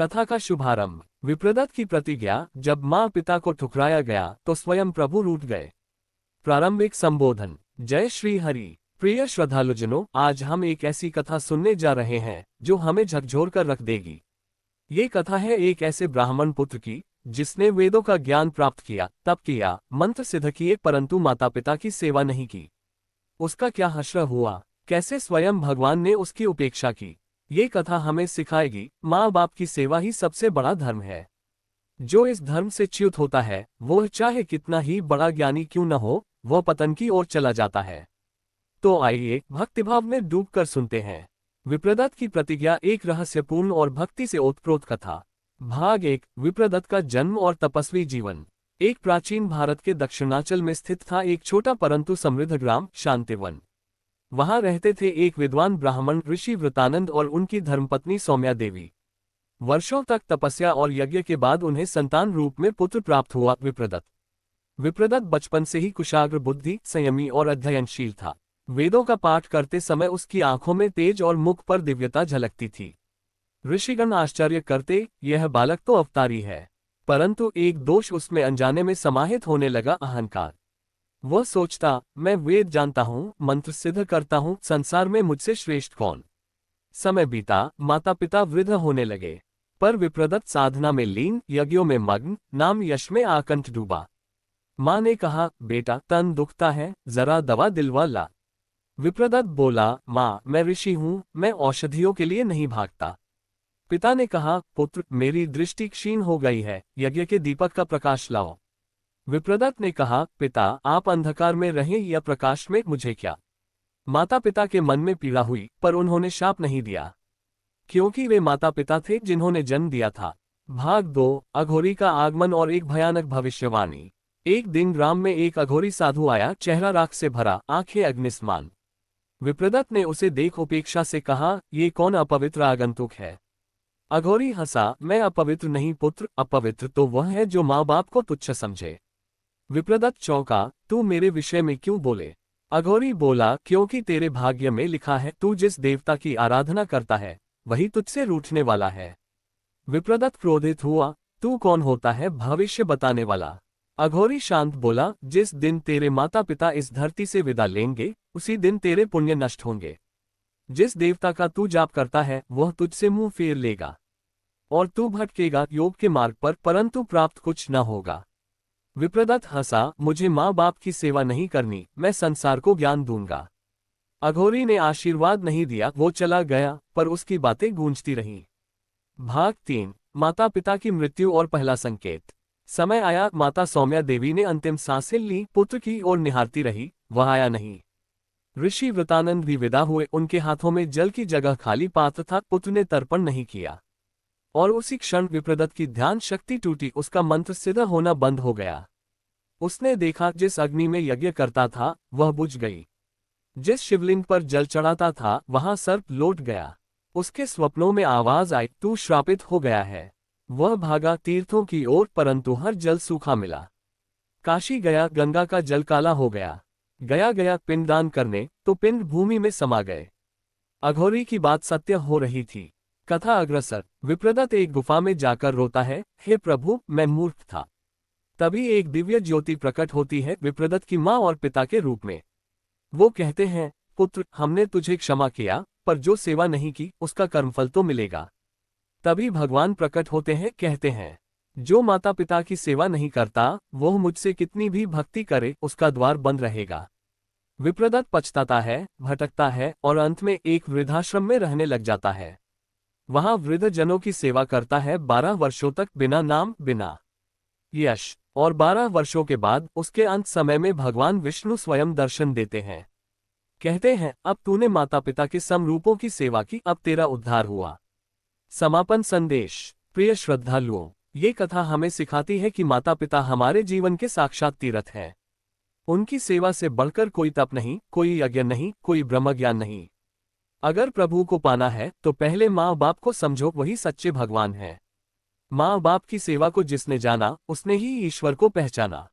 कथा का शुभारंभ। विप्रदत्त की प्रतिज्ञा। जब माँ पिता को ठुकराया गया तो स्वयं प्रभु रूठ गए। प्रारंभिक संबोधन। जय श्री हरि। प्रिय श्रद्धालुजनों, आज हम एक ऐसी कथा सुनने जा रहे हैं जो हमें झकझोर कर रख देगी। ये कथा है एक ऐसे ब्राह्मण पुत्र की जिसने वेदों का ज्ञान प्राप्त किया, तप किया, मंत्र सिद्ध किए, परंतु माता पिता की सेवा नहीं की। उसका क्या हश्र हुआ, कैसे स्वयं भगवान ने उसकी उपेक्षा की। ये कथा हमें सिखाएगी माँ बाप की सेवा ही सबसे बड़ा धर्म है। जो इस धर्म से च्युत होता है वह चाहे कितना ही बड़ा ज्ञानी क्यों न हो, वह पतन की ओर चला जाता है। तो आइए भक्तिभाव में डूबकर सुनते हैं विप्रदत्त की प्रतिज्ञा, एक रहस्यपूर्ण और भक्ति से ओतप्रोत कथा। भाग 1। विप्रदत्त का जन्म और तपस्वी जीवन। एक प्राचीन भारत के दक्षिणांचल में स्थित था एक छोटा परंतु समृद्ध ग्राम, शांतिवन। वहां रहते थे एक विद्वान ब्राह्मण ऋषि वृतानंद और उनकी धर्मपत्नी सौम्या देवी। वर्षों तक तपस्या और यज्ञ के बाद उन्हें संतान रूप में पुत्र प्राप्त हुआ, विप्रदत्त बचपन से ही कुशाग्र बुद्धि, संयमी और अध्ययनशील था। वेदों का पाठ करते समय उसकी आंखों में तेज और मुख पर दिव्यता झलकती थी। ऋषिगण आश्चर्य करते, यह बालक तो अवतारी है। परंतु एक दोष उसमें अनजाने में समाहित होने लगा, अहंकार। वह सोचता, मैं वेद जानता हूँ, मंत्र सिद्ध करता हूँ, संसार में मुझसे श्रेष्ठ कौन। समय बीता, माता पिता वृद्ध होने लगे, पर विप्रदत्त साधना में लीन, यज्ञों में मग्न, नाम यश में आकंठ डूबा। माँ ने कहा, बेटा तन दुखता है, जरा दवा दिलवा ला। विप्रदत्त बोला, माँ मैं ऋषि हूँ, मैं औषधियों के लिए नहीं भागता। पिता ने कहा, पुत्र मेरी दृष्टि क्षीण हो गई है, यज्ञ के दीपक का प्रकाश लाओ। विप्रदत्त ने कहा, पिता आप अंधकार में रहें या प्रकाश में, मुझे क्या। माता पिता के मन में पीड़ा हुई, पर उन्होंने शाप नहीं दिया, क्योंकि वे माता पिता थे जिन्होंने जन्म दिया था। भाग 2। अघोरी का आगमन और एक भयानक भविष्यवाणी। एक दिन ग्राम में एक अघोरी साधु आया, चेहरा राख से भरा, आंखें अग्निसमान। विप्रदत्त ने उसे देख उपेक्षा से कहा, ये कौन अपवित्र आगंतुक है। अघोरी हंसा, मैं अपवित्र नहीं पुत्र, अपवित्र तो वह है जो माँ बाप को तुच्छ समझे। विप्रदत्त चौंका, तू मेरे विषय में क्यों बोले। अघोरी बोला, क्योंकि तेरे भाग्य में लिखा है, तू जिस देवता की आराधना करता है वही तुझसे रूठने वाला है। विप्रदत्त क्रोधित हुआ, तू कौन होता है भविष्य बताने वाला। अघोरी शांत बोला, जिस दिन तेरे माता पिता इस धरती से विदा लेंगे उसी दिन तेरे पुण्य नष्ट होंगे। जिस देवता का तू जाप करता है वह तुझसे मुंह फेर लेगा और तू भटकेगा योग के मार्ग पर, परंतु प्राप्त कुछ न होगा। विप्रदत्त हंसा, मुझे माँ बाप की सेवा नहीं करनी, मैं संसार को ज्ञान दूंगा। अघोरी ने आशीर्वाद नहीं दिया, वो चला गया, पर उसकी बातें गूंजती रहीं। भाग 3। माता पिता की मृत्यु और पहला संकेत। समय आया, माता सौम्या देवी ने अंतिम सांसें ली, पुत्र की ओर निहारती रही, वह आया नहीं। ऋषि वृतानंद भी विदा हुए, उनके हाथों में जल की जगह खाली पात्र था, पुत्र ने तर्पण नहीं किया। और उसी क्षण विप्रदत्त की ध्यान शक्ति टूटी, उसका मंत्र सिद्ध होना बंद हो गया। उसने देखा, जिस अग्नि में यज्ञ करता था वह बुझ गई, जिस शिवलिंग पर जल चढ़ाता था वहां सर्प लौट गया। उसके स्वप्नों में आवाज आई, तू श्रापित हो गया है। वह भागा तीर्थों की ओर, परंतु हर जल सूखा मिला। काशी गया, गंगा का जल काला हो गया। गया पिंडदान करने, तो पिंड भूमि में समा गए। अघोरी की बात सत्य हो रही थी। कथा अग्रसर। विप्रदत्त एक गुफा में जाकर रोता है, हे प्रभु मैं मूर्ख था। तभी एक दिव्य ज्योति प्रकट होती है, विप्रदत्त की माँ और पिता के रूप में। वो कहते हैं, पुत्र हमने तुझे क्षमा किया, पर जो सेवा नहीं की उसका कर्मफल तो मिलेगा। तभी भगवान प्रकट होते हैं, कहते हैं, जो माता पिता की सेवा नहीं करता वह मुझसे कितनी भी भक्ति करे उसका द्वार बंद रहेगा। विप्रदत्त पछताता है, भटकता है और अंत में एक वृद्धाश्रम में रहने लग जाता है। वहां वृद्ध जनों की सेवा करता है 12 वर्षों तक, बिना नाम बिना यश। और 12 वर्षों के बाद उसके अंत समय में भगवान विष्णु स्वयं दर्शन देते हैं। कहते हैं, अब तूने माता पिता के समरूपों की सेवा की, अब तेरा उद्धार हुआ। समापन संदेश। प्रिय श्रद्धालुओं, ये कथा हमें सिखाती है कि माता पिता हमारे जीवन के साक्षात तीर्थ हैं। उनकी सेवा से बढ़कर कोई तप नहीं, कोई यज्ञ नहीं, कोई ब्रह्म ज्ञान नहीं। अगर प्रभु को पाना है तो पहले माँ बाप को समझो, वही सच्चे भगवान हैं। माँ बाप की सेवा को जिसने जाना उसने ही ईश्वर को पहचाना।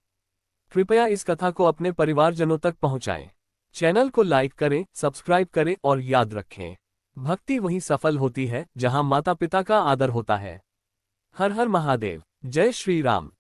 कृपया इस कथा को अपने परिवारजनों तक पहुँचाएं। चैनल को लाइक करें, सब्सक्राइब करें और याद रखें, भक्ति वहीं सफल होती है जहां माता पिता का आदर होता है। हर हर महादेव। जय श्री राम।